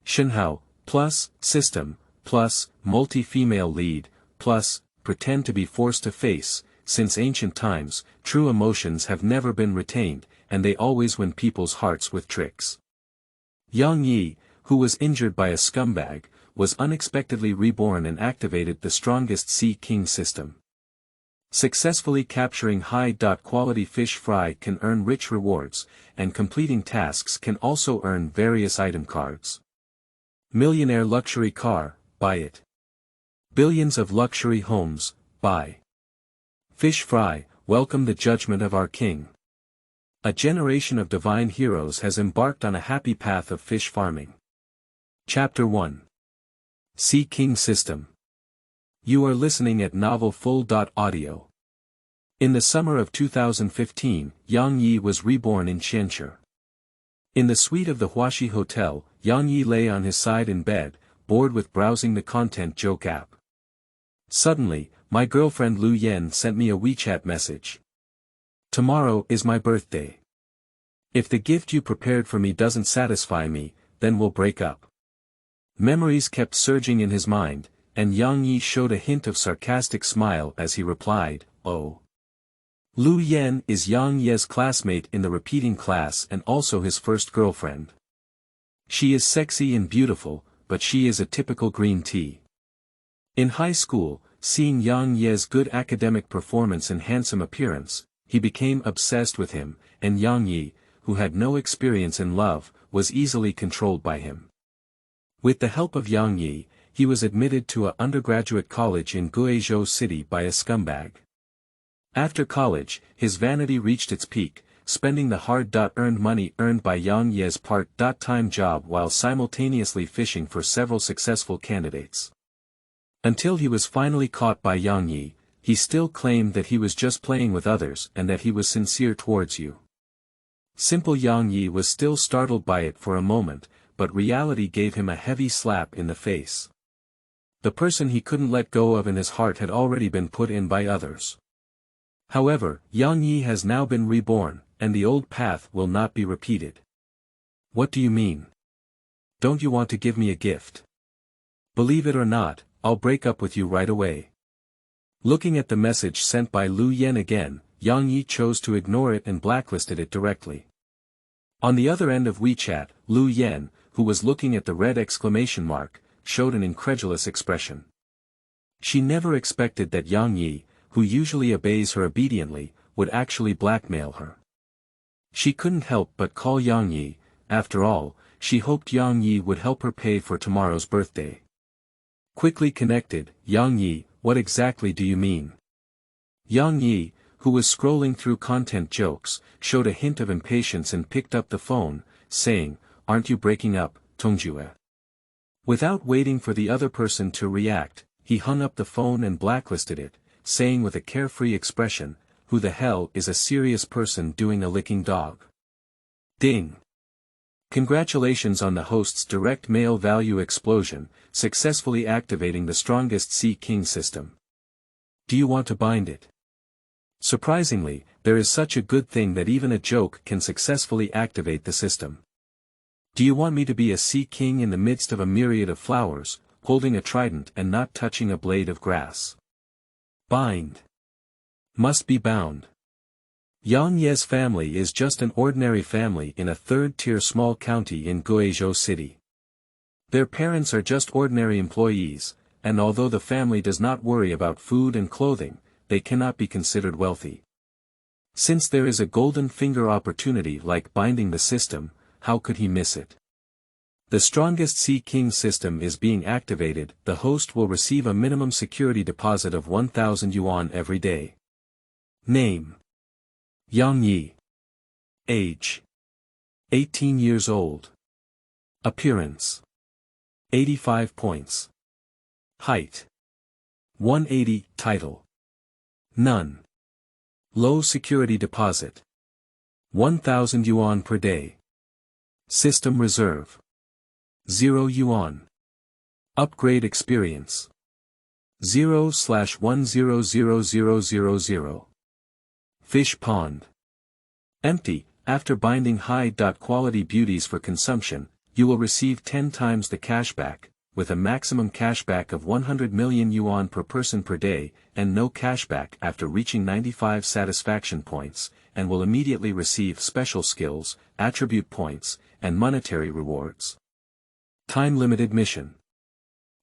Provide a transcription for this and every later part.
Shenhao, plus, system, plus, multi-female lead, plus, pretend to be forced to face. Since ancient times, true emotions have never been retained, and they always win people's hearts with tricks. Yang Yi, who was injured by a scumbag, was unexpectedly reborn and activated the strongest Sea King system. Successfully capturing high-quality fish fry can earn rich rewards, and completing tasks can also earn various item cards. Millionaire luxury car, buy it. Billions of luxury homes, buy. Fish fry, welcome the judgment of our king. A generation of divine heroes has embarked on a happy path of fish farming. Chapter 1. Sea King System. You are listening at Novel Full.audio. In the summer of 2015, Yang Yi was reborn in Xianxi. In the suite of the Huaxi Hotel, Yang Yi lay on his side in bed, bored with browsing the content joke app. Suddenly, my girlfriend Liu Yan sent me a WeChat message. Tomorrow is my birthday. If the gift you prepared for me doesn't satisfy me, then we'll break up. Memories kept surging in his mind, and Yang Yi showed a hint of sarcastic smile as he replied, "Oh." Liu Yan is Yang Ye's classmate in the repeating class and also his first girlfriend. She is sexy and beautiful, but she is a typical green tea. In high school, seeing Yang Ye's good academic performance and handsome appearance, he became obsessed with him, and Yang Yi, who had no experience in love, was easily controlled by him. With the help of Yang Yi, he was admitted to an undergraduate college in Guizhou City by a scumbag. After college, his vanity reached its peak, spending the hard-earned money earned by Yang Ye's part-time job while simultaneously fishing for several successful candidates. Until he was finally caught by Yang Yi, he still claimed that he was just playing with others and that he was sincere towards you. Simple Yang Yi was still startled by it for a moment, but reality gave him a heavy slap in the face. The person he couldn't let go of in his heart had already been put in by others. However, Yang Yi has now been reborn, and the old path will not be repeated. What do you mean? Don't you want to give me a gift? Believe it or not, I'll break up with you right away. Looking at the message sent by Liu Yan again, Yang Yi chose to ignore it and blacklisted it directly. On the other end of WeChat, Liu Yan, who was looking at the red exclamation mark, showed an incredulous expression. She never expected that Yang Yi, who usually obeys her obediently, would actually blackmail her. She couldn't help but call Yang Yi. After all, she hoped Yang Yi would help her pay for tomorrow's birthday. Quickly connected, Yang Yi, what exactly do you mean? Yang Yi, who was scrolling through content jokes, showed a hint of impatience and picked up the phone, saying, "Aren't you breaking up, Tongjue?" Without waiting for the other person to react, he hung up the phone and blacklisted it, saying with a carefree expression, "Who the hell is a serious person doing a licking dog?" Ding! Congratulations on the host's direct mail value explosion, successfully activating the strongest Sea King system. Do you want to bind it? Surprisingly, there is such a good thing that even a joke can successfully activate the system. Do you want me to be a Sea King in the midst of a myriad of flowers, holding a trident and not touching a blade of grass? Bind. Must be bound. Yang Ye's family is just an ordinary family in a third-tier small county in Guizhou City. Their parents are just ordinary employees, and although the family does not worry about food and clothing, they cannot be considered wealthy. Since there is a golden finger opportunity like binding the system, how could he miss it? The strongest Sea King system is being activated. The host will receive a minimum security deposit of 1,000 yuan every day. Name: Yang Yi. Age: 18 years old. Appearance: 85 points. Height: 180. Title: None. Low security deposit: 1,000 yuan per day. System reserve: 0 yuan. Upgrade experience: 0/100000. Fish pond: empty. After binding high-quality beauties for consumption, you will receive 10 times the cashback, with a maximum cashback of 100 million yuan per person per day, and no cashback after reaching 95 satisfaction points, and will immediately receive special skills, attribute points, and monetary rewards. Time-limited mission.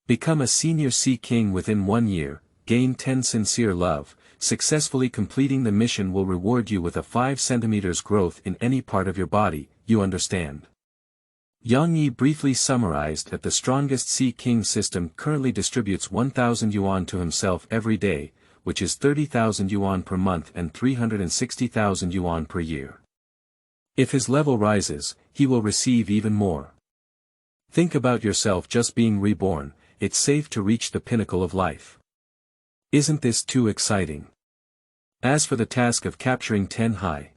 Become a senior Sea King within 1 year, gain 10 sincere love. Successfully completing the mission will reward you with a 5 cm growth in any part of your body, you understand. Yang Yi briefly summarized that the strongest Sea King system currently distributes 1,000 yuan to himself every day, which is 30,000 yuan per month and 360,000 yuan per year. If his level rises, he will receive even more. Think about yourself just being reborn, it's safe to reach the pinnacle of life. Isn't this too exciting? As for the task of capturing 10 high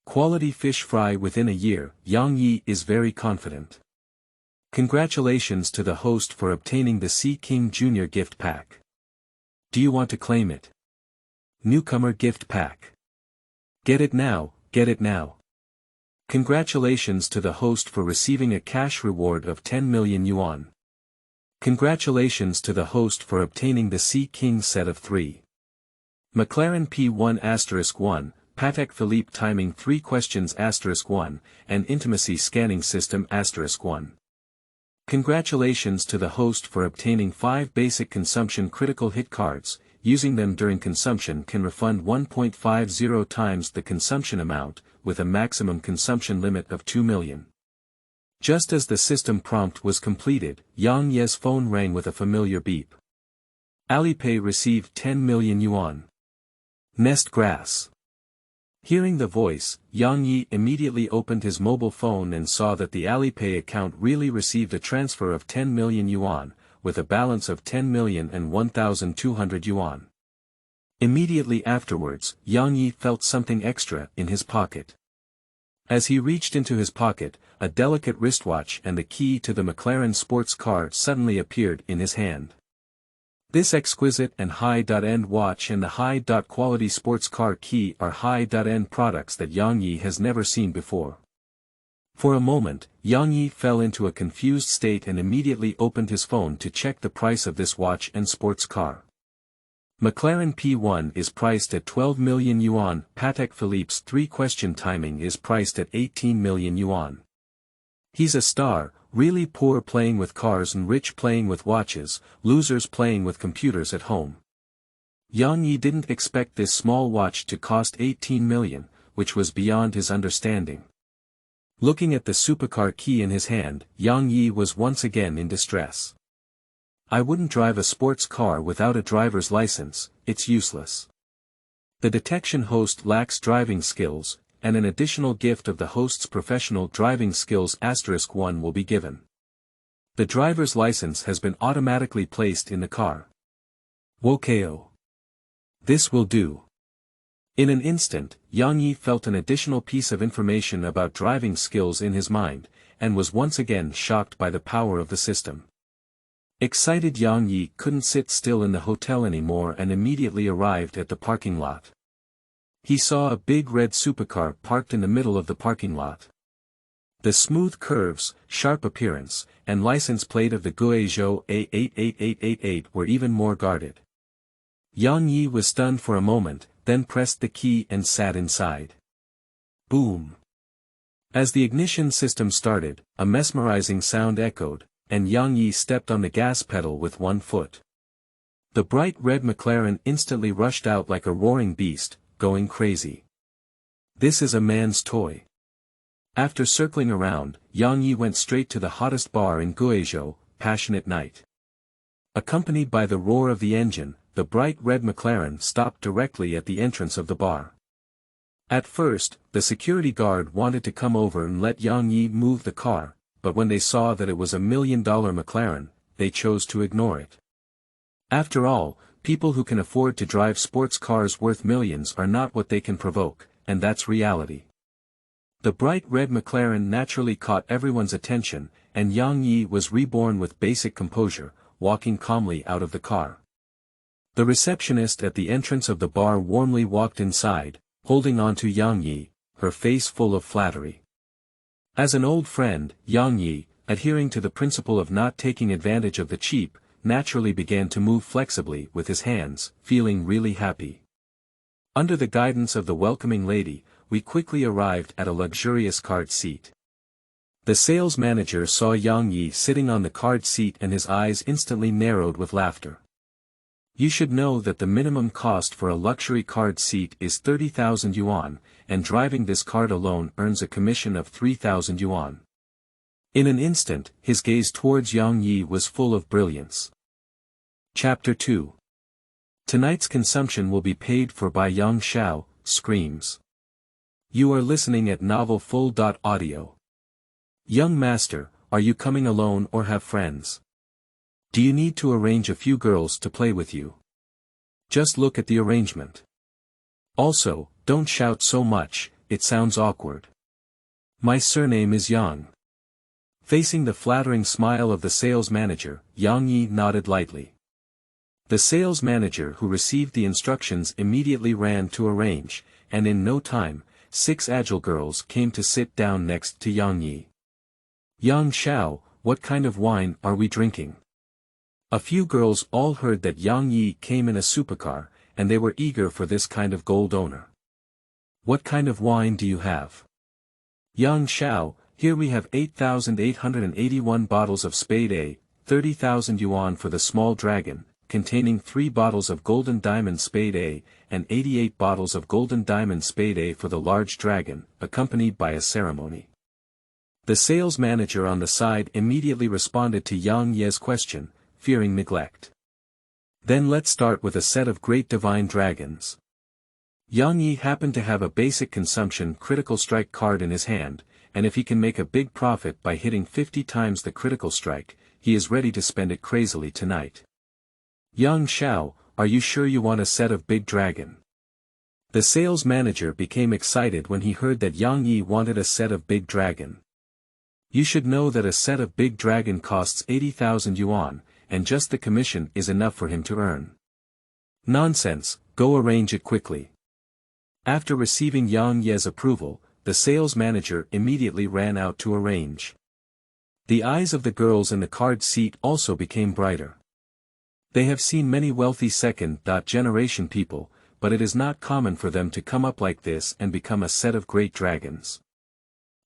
quality fish fry within a year, Yang Yi is very confident. Congratulations to the host for obtaining the Sea King Junior gift pack. Do you want to claim it? Newcomer gift pack. Get it now, get it now. Congratulations to the host for receiving a cash reward of 10 million yuan. Congratulations to the host for obtaining the Sea King set of 3. McLaren EP1-10, Patek Philippe timing 3 questions *1, and intimacy scanning system *1. Congratulations to the host for obtaining 5 basic consumption critical hit cards. Using them during consumption can refund 1.50 times the consumption amount, with a maximum consumption limit of 2 million. Just as the system prompt was completed, Yang Ye's phone rang with a familiar beep. Alipay received 10 million yuan. Nest grass. Hearing the voice, Yang Yi immediately opened his mobile phone and saw that the Alipay account really received a transfer of 10 million yuan, with a balance of 10 million and 1,200 yuan. Immediately afterwards, Yang Yi felt something extra in his pocket. As he reached into his pocket, a delicate wristwatch and the key to the McLaren sports car suddenly appeared in his hand. This exquisite and high-end watch and the high-quality sports car key are high-end products that Yang Yi has never seen before. For a moment, Yang Yi fell into a confused state and immediately opened his phone to check the price of this watch and sports car. McLaren P1 is priced at 12 million yuan, Patek Philippe's 3-question timing is priced at 18 million yuan. He's a star, really poor playing with cars and rich playing with watches, losers playing with computers at home. Yang Yi didn't expect this small watch to cost 18 million, which was beyond his understanding. Looking at the supercar key in his hand, Yang Yi was once again in distress. I wouldn't drive a sports car without a driver's license, it's useless. The detection host lacks driving skills, and an additional gift of the host's professional driving skills *1 will be given. The driver's license has been automatically placed in the car. Wokeo. This will do. In an instant, Yang Yi felt an additional piece of information about driving skills in his mind, and was once again shocked by the power of the system. Excited Yang Yi couldn't sit still in the hotel anymore and immediately arrived at the parking lot. He saw a big red supercar parked in the middle of the parking lot. The smooth curves, sharp appearance, and license plate of the Guizhou A88888 were even more guarded. Yang Yi was stunned for a moment, then pressed the key and sat inside. Boom! As the ignition system started, a mesmerizing sound echoed, and Yang Yi stepped on the gas pedal with one foot. The bright red McLaren instantly rushed out like a roaring beast, going crazy. This is a man's toy. After circling around, Yang Yi went straight to the hottest bar in Guizhou, Passionate Night. Accompanied by the roar of the engine, the bright red McLaren stopped directly at the entrance of the bar. At first, the security guard wanted to come over and let Yang Yi move the car, but when they saw that it was a $1 million McLaren, they chose to ignore it. After all, people who can afford to drive sports cars worth millions are not what they can provoke, and that's reality. The bright red McLaren naturally caught everyone's attention, and Yang Yi was reborn with basic composure, walking calmly out of the car. The receptionist at the entrance of the bar warmly walked inside, holding on to Yang Yi, her face full of flattery. As an old friend, Yang Yi, adhering to the principle of not taking advantage of the cheap, naturally began to move flexibly with his hands, feeling really happy. Under the guidance of the welcoming lady, we quickly arrived at a luxurious card seat. The sales manager saw Yang Yi sitting on the card seat and his eyes instantly narrowed with laughter. You should know that the minimum cost for a luxury card seat is 30,000 yuan, and driving this card alone earns a commission of 3,000 yuan. In an instant, his gaze towards Yang Yi was full of brilliance. Chapter 2. Tonight's consumption will be paid for by Yang Shao, screams. You are listening at novelfull.audio. Young master, are you coming alone or have friends? Do you need to arrange a few girls to play with you? Just look at the arrangement. Also, don't shout so much, it sounds awkward. My surname is Yang. Facing the flattering smile of the sales manager, Yang Yi nodded lightly. The sales manager who received the instructions immediately ran to arrange, and in no time, 6 agile girls came to sit down next to Yang Yi. Yang Shao, what kind of wine are we drinking? A few girls all heard that Yang Yi came in a supercar, and they were eager for this kind of gold owner. What kind of wine do you have? Yang Shao, here we have 8,881 bottles of Spade A, 30,000 yuan for the small dragon, containing 3 bottles of Golden Diamond Spade A, and 88 bottles of Golden Diamond Spade A for the large dragon, accompanied by a ceremony. The sales manager on the side immediately responded to Yang Ye's question, fearing neglect. Then let's start with a set of great divine dragons. Yang Yi happened to have a basic consumption critical strike card in his hand, and if he can make a big profit by hitting 50 times the critical strike, he is ready to spend it crazily tonight. Yang Shao, are you sure you want a set of big dragon? The sales manager became excited when he heard that Yang Yi wanted a set of big dragon. You should know that a set of big dragon costs 80,000 yuan, and just the commission is enough for him to earn. Nonsense, go arrange it quickly. After receiving Yang Ye's approval, the sales manager immediately ran out to arrange. The eyes of the girls in the card seat also became brighter. They have seen many wealthy second-generation people, but it is not common for them to come up like this and become a set of great dragons.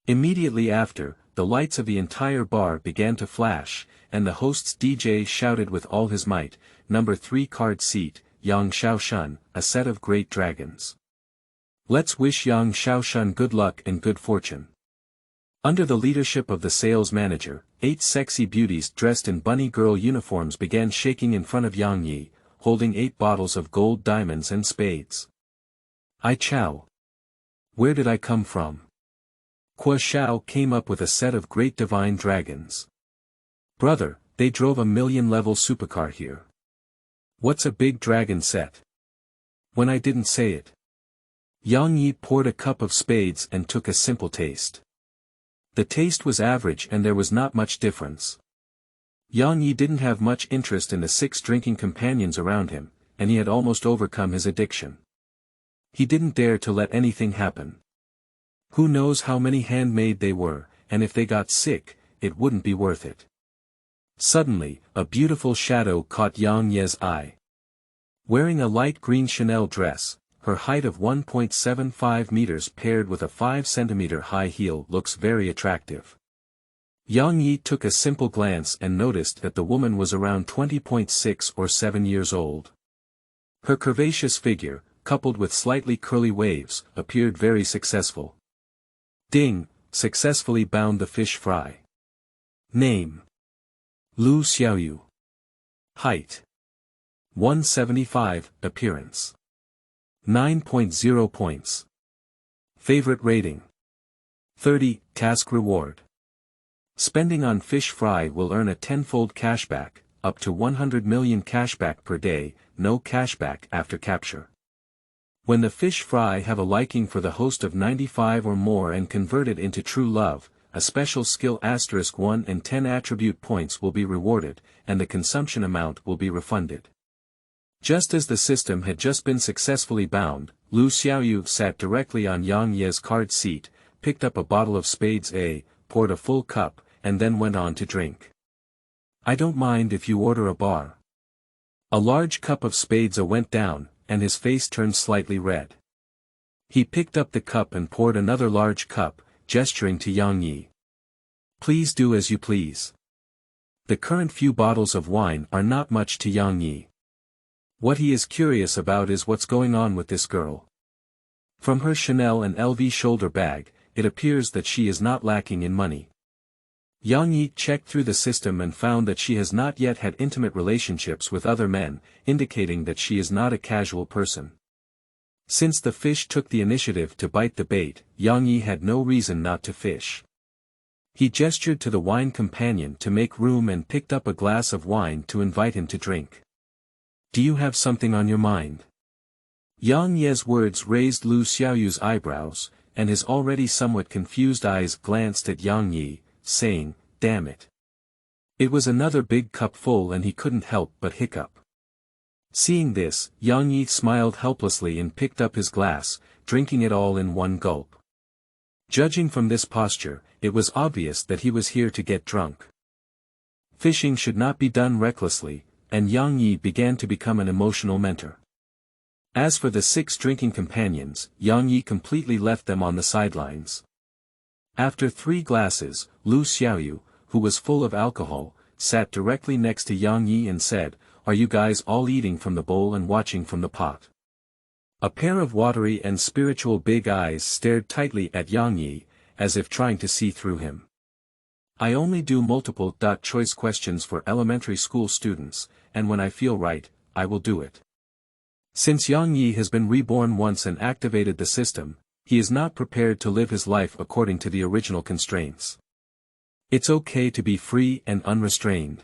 Immediately after, the lights of the entire bar began to flash, and the host's DJ shouted with all his might, number 3 card seat, Yang Shao Shun, a set of great dragons. Let's wish Yang Shao Shun good luck and good fortune. Under the leadership of the sales manager, 8 sexy beauties dressed in bunny girl uniforms began shaking in front of Yang Yi, holding 8 bottles of gold diamonds and spades. I Chow. Where did I come from? Kwa Shao came up with a set of great divine dragons. Brother, they drove a 1,000,000-level supercar here. What's a big dragon set? When I didn't say it. Yang Yi poured a cup of spades and took a simple taste. The taste was average and there was not much difference. Yang Yi didn't have much interest in the 6 drinking companions around him, and he had almost overcome his addiction. He didn't dare to let anything happen. Who knows how many handmade they were, and if they got sick, it wouldn't be worth it. Suddenly, a beautiful shadow caught Yang Ye's eye. Wearing a light green Chanel dress, her height of 1.75 meters paired with a 5 centimeter high heel looks very attractive. Yang Yi took a simple glance and noticed that the woman was around 20.6 or 7 years old. Her curvaceous figure, coupled with slightly curly waves, appeared very successful. Ding, successfully bound the fish fry. Name. Liu Xiaoyu. Height. 175, appearance. 9.0 points. Favorite rating. 30, task reward. Spending on fish fry will earn a 10-fold cashback, up to 100 million cashback per day, no cashback after capture. When the fish fry have a liking for the host of 95 or more and convert it into true love, a special skill *1 and 10 attribute points will be rewarded, and the consumption amount will be refunded. Just as the system had just been successfully bound, Liu Xiaoyu sat directly on Yang Ye's card seat, picked up a bottle of Spades A, poured a full cup, and then went on to drink. "I don't mind if you order a bar." A large cup of spades went down, and his face turned slightly red. He picked up the cup and poured another large cup, gesturing to Yang Yi. "Please do as you please." The current few bottles of wine are not much to Yang Yi. What he is curious about is what's going on with this girl. From her Chanel and LV shoulder bag, it appears that she is not lacking in money. Yang Yi checked through the system and found that she has not yet had intimate relationships with other men, indicating that she is not a casual person. Since the fish took the initiative to bite the bait, Yang Yi had no reason not to fish. He gestured to the wine companion to make room and picked up a glass of wine to invite him to drink. "Do you have something on your mind?" Yang Ye's words raised Liu Xiaoyu's eyebrows, and his already somewhat confused eyes glanced at Yang Yi, saying, "Damn it." It was another big cup full and he couldn't help but hiccup. Seeing this, Yang Yi smiled helplessly and picked up his glass, drinking it all in one gulp. Judging from this posture, it was obvious that he was here to get drunk. Fishing should not be done recklessly, and Yang Yi began to become an emotional mentor. As for the 6 drinking companions, Yang Yi completely left them on the sidelines. After 3 glasses, Liu Xiaoyu, who was full of alcohol, sat directly next to Yang Yi and said, "Are you guys all eating from the bowl and watching from the pot?" A pair of watery and spiritual big eyes stared tightly at Yang Yi, as if trying to see through him. "I only do multiple-choice questions for elementary school students, and when I feel right, I will do it." Since Yang Yi has been reborn once and activated the system, he is not prepared to live his life according to the original constraints. It's okay to be free and unrestrained.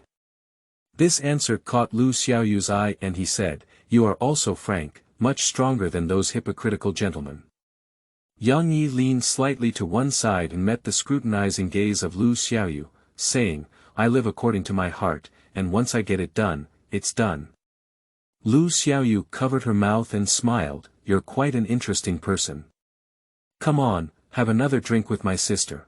This answer caught Liu Xiaoyu's eye and he said, "You are also frank, much stronger than those hypocritical gentlemen." Yang Yi leaned slightly to one side and met the scrutinizing gaze of Liu Xiaoyu, saying, "I live according to my heart, and once I get it done, it's done." Liu Xiaoyu covered her mouth and smiled, "You're quite an interesting person. Come on, have another drink with my sister."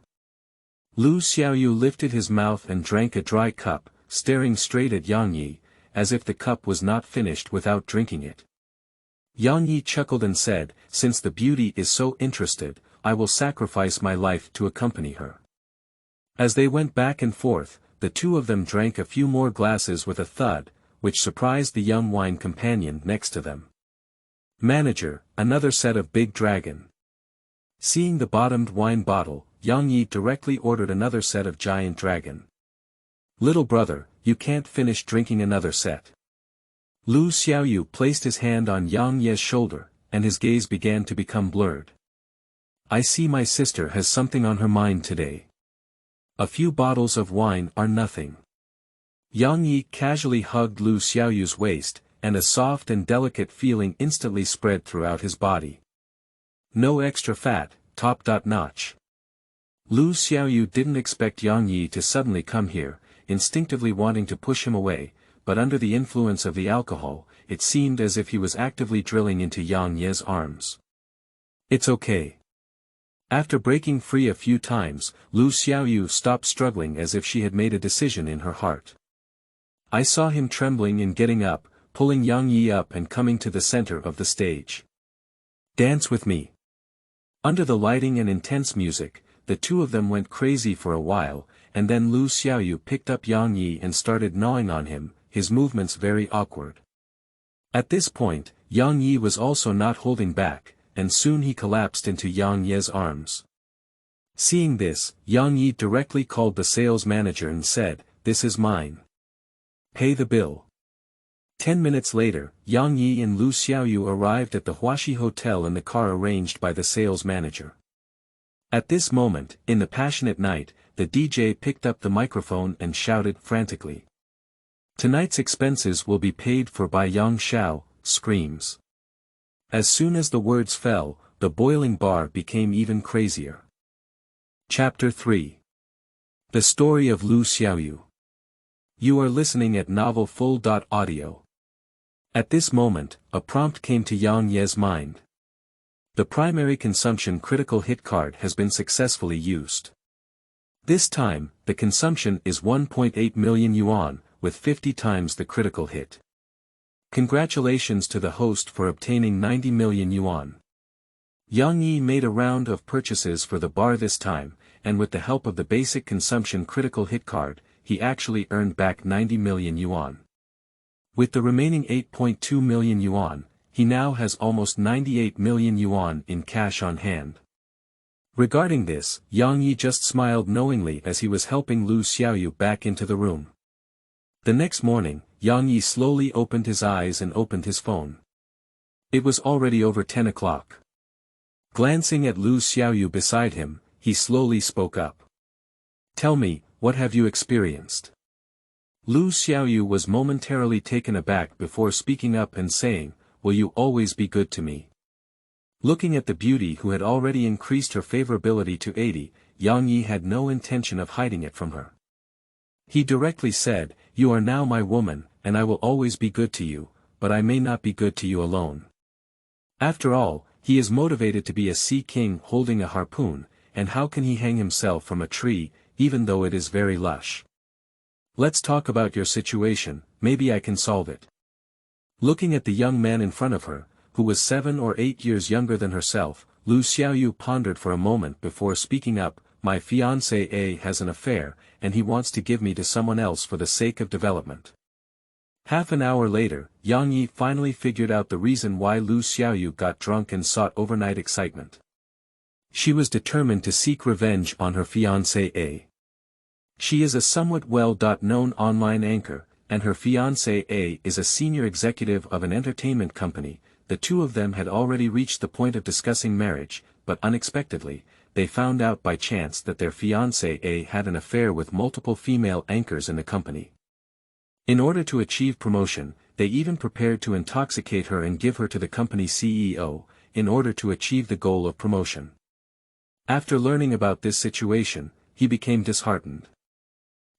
Liu Xiaoyu lifted his mouth and drank a dry cup, staring straight at Yang Yi, as if the cup was not finished without drinking it. Yang Yi chuckled and said, "Since the beauty is so interested, I will sacrifice my life to accompany her." As they went back and forth, the two of them drank a few more glasses with a thud, which surprised the young wine companion next to them. "Manager, another set of Big Dragon." Seeing the bottomed wine bottle, Yang Yi directly ordered another set of Giant Dragon. "Little brother, you can't finish drinking another set." Liu Xiaoyu placed his hand on Yang Ye's shoulder, and his gaze began to become blurred. "I see my sister has something on her mind today. A few bottles of wine are nothing." Yang Yi casually hugged Liu Xiaoyu's waist, and a soft and delicate feeling instantly spread throughout his body. "No extra fat, top-notch." Liu Xiaoyu didn't expect Yang Yi to suddenly come here, instinctively wanting to push him away, but under the influence of the alcohol, it seemed as if he was actively drilling into Yang Ye's arms. "It's okay." After breaking free a few times, Liu Xiaoyu stopped struggling as if she had made a decision in her heart. I saw him trembling and getting up, pulling Yang Yi up and coming to the center of the stage. "Dance with me." Under the lighting and intense music, the two of them went crazy for a while, and then Liu Xiaoyu picked up Yang Yi and started gnawing on him, his movements very awkward. At this point, Yang Yi was also not holding back, and soon he collapsed into Yang Ye's arms. Seeing this, Yang Yi directly called the sales manager and said, "This is mine. Pay the bill." 10 minutes later, Yang Yi and Liu Xiaoyu arrived at the Huaxi Hotel in the car arranged by the sales manager. At this moment, in the passionate night, the DJ picked up the microphone and shouted frantically, "Tonight's expenses will be paid for by Yang Shao," screams. As soon as the words fell, the boiling bar became even crazier. Chapter 3. The Story of Liu Xiaoyu. You are listening at novelfull.audio. At this moment, a prompt came to Yang Ye's mind. The primary consumption critical hit card has been successfully used. This time, the consumption is 1.8 million yuan, with 50 times the critical hit. Congratulations to the host for obtaining 90 million yuan. Yang Yi made a round of purchases for the bar this time, and with the help of the basic consumption critical hit card, he actually earned back 90 million yuan. With the remaining 8.2 million yuan, he now has almost 98 million yuan in cash on hand. Regarding this, Yang Yi just smiled knowingly as he was helping Liu Xiaoyu back into the room. The next morning, Yang Yi slowly opened his eyes and opened his phone. It was already over 10 o'clock. Glancing at Liu Xiaoyu beside him, he slowly spoke up. "Tell me, what have you experienced?" Liu Xiaoyu was momentarily taken aback before speaking up and saying, "Will you always be good to me?" Looking at the beauty who had already increased her favorability to 80, Yang Yi had no intention of hiding it from her. He directly said, "You are now my woman, and I will always be good to you, but I may not be good to you alone." After all, he is motivated to be a sea king holding a harpoon, and how can he hang himself from a tree, even though it is very lush? "Let's talk about your situation, maybe I can solve it." Looking at the young man in front of her, who was 7 or 8 years younger than herself, Liu Xiaoyu pondered for a moment before speaking up, "My fiancé A has an affair, and he wants to give me to someone else for the sake of development." Half an hour later, Yang Yi finally figured out the reason why Liu Xiaoyu got drunk and sought overnight excitement. She was determined to seek revenge on her fiancé A. She is a somewhat well-known online anchor, and her fiancé A is a senior executive of an entertainment company. The two of them had already reached the point of discussing marriage, but unexpectedly, they found out by chance that their fiancé A had an affair with multiple female anchors in the company. In order to achieve promotion, they even prepared to intoxicate her and give her to the company CEO, in order to achieve the goal of promotion. After learning about this situation, he became disheartened.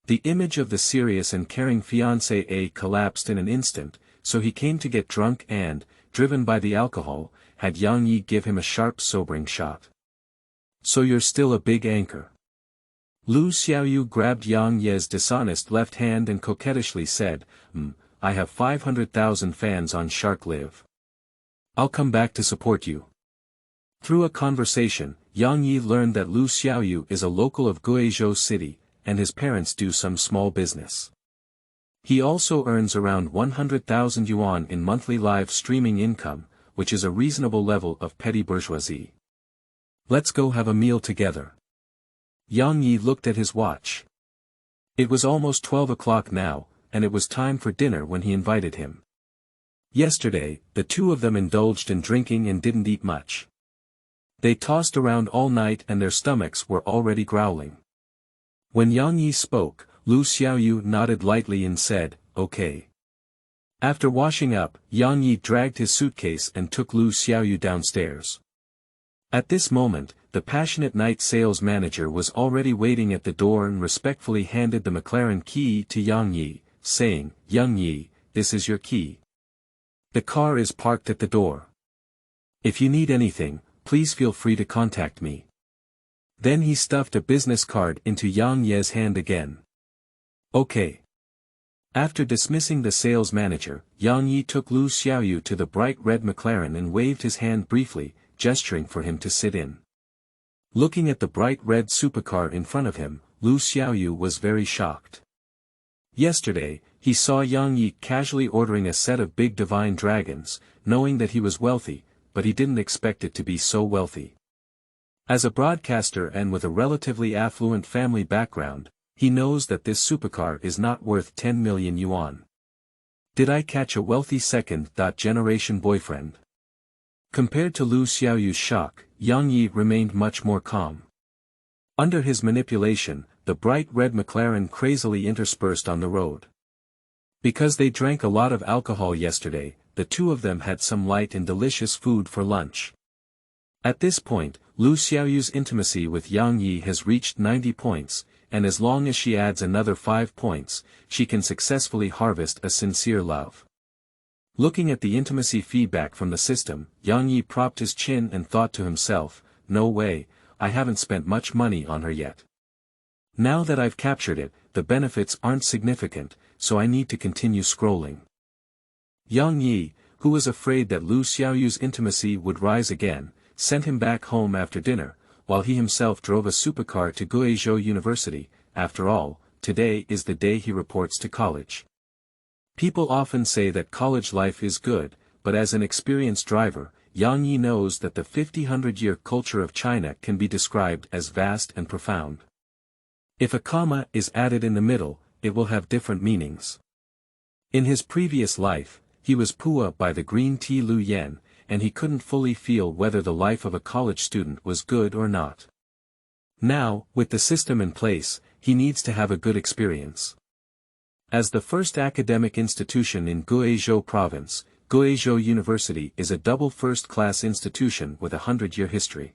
The image of the serious and caring fiancé A collapsed in an instant, so he came to get drunk and, driven by the alcohol, had Yang Yi give him a sharp sobering shot. "So you're still a big anchor." Liu Xiaoyu grabbed Yang Ye's dishonest left hand and coquettishly said, I have 500,000 fans on Shark Live. I'll come back to support you." Through a conversation, Yang Yi learned that Liu Xiaoyu is a local of Guizhou City, and his parents do some small business. He also earns around 100,000 yuan in monthly live streaming income, which is a reasonable level of petty bourgeoisie. "Let's go have a meal together." Yang Yi looked at his watch. It was almost 12 o'clock now, and it was time for dinner when he invited him. Yesterday, the two of them indulged in drinking and didn't eat much. They tossed around all night and their stomachs were already growling. When Yang Yi spoke, Liu Xiaoyu nodded lightly and said, "Okay." After washing up, Yang Yi dragged his suitcase and took Liu Xiaoyu downstairs. At this moment, the passionate night sales manager was already waiting at the door and respectfully handed the McLaren key to Yang Yi, saying, "Yang Yi, this is your key. The car is parked at the door. If you need anything, please feel free to contact me." Then he stuffed a business card into Yang Ye's hand again. "Okay." After dismissing the sales manager, Yang Yi took Liu Xiaoyu to the bright red McLaren and waved his hand briefly, gesturing for him to sit in. Looking at the bright red supercar in front of him, Liu Xiaoyu was very shocked. Yesterday, he saw Yang Yi casually ordering a set of big divine dragons, knowing that he was wealthy, but he didn't expect it to be so wealthy. As a broadcaster and with a relatively affluent family background, he knows that this supercar is not worth 10 million yuan. Did I catch a wealthy second-generation boyfriend? Compared to Liu Xiaoyu's shock, Yang Yi remained much more calm. Under his manipulation, the bright red McLaren crazily interspersed on the road. Because they drank a lot of alcohol yesterday, the two of them had some light and delicious food for lunch. At this point, Liu Xiaoyu's intimacy with Yang Yi has reached 90 points, and as long as she adds another 5 points, she can successfully harvest a sincere love. Looking at the intimacy feedback from the system, Yang Yi propped his chin and thought to himself, "No way, I haven't spent much money on her yet." Now that I've captured it, the benefits aren't significant, so I need to continue scrolling. Yang Yi, who was afraid that Liu Xiaoyu's intimacy would rise again, sent him back home after dinner, while he himself drove a supercar to Guizhou University. After all, today is the day he reports to college. People often say that college life is good, but as an experienced driver, Yang Yi knows that the 50-100-year culture of China can be described as vast and profound. If a comma is added in the middle, it will have different meanings. In his previous life, he was Pua by the green tea Liu Yan, and he couldn't fully feel whether the life of a college student was good or not. Now, with the system in place, he needs to have a good experience. As the first academic institution in Guizhou province, Guizhou University is a double first-class institution with a 100-year history.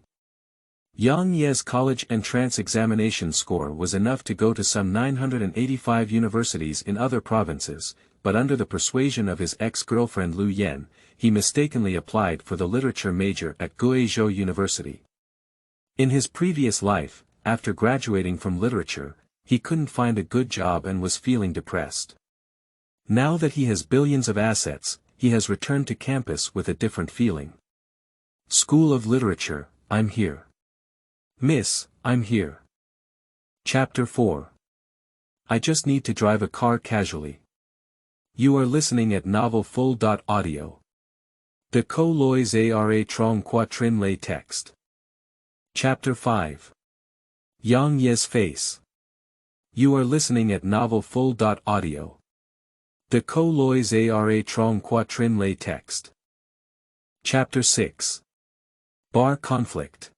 Yang Ye's college entrance examination score was enough to go to some 985 universities in other provinces, but under the persuasion of his ex-girlfriend Liu Yan, he mistakenly applied for the literature major at Guizhou University. In his previous life, after graduating from literature, he couldn't find a good job and was feeling depressed. Now that he has billions of assets, he has returned to campus with a different feeling. School of Literature, I'm here. Miss, I'm here. Chapter 4. I just need to drive a car casually. You are listening at novel full.audio. De co lois ara trong quatrin lay text. Chapter 5. Yang Ye's face. You are listening at novel full.audio. De co lois ara trong quatrin lay text. Chapter 6. Bar conflict.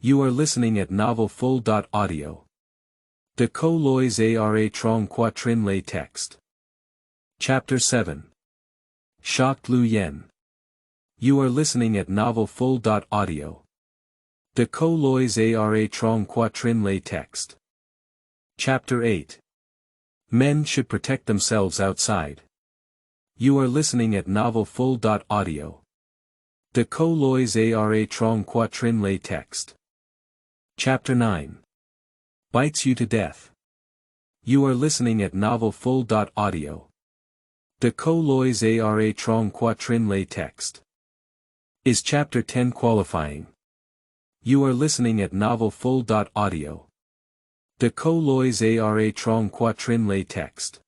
You are listening at novel full.audio. De co lois ara trong quatrin lay text. Chapter 7. Shocked Liu Yan. You are listening at novel full.audio. De co lois ara trong quatrin lay text. Chapter 8. Men should protect themselves outside. You are listening at novel full.audio. De co lois ara trong quatrin lay text. Chapter 9. Bites you to death. You are listening at novel full.audio. De co lois ara trong quatrin lay text. Is Chapter 10 qualifying? You are listening at novel full.audio. De co lois ara trong quatrin lay text.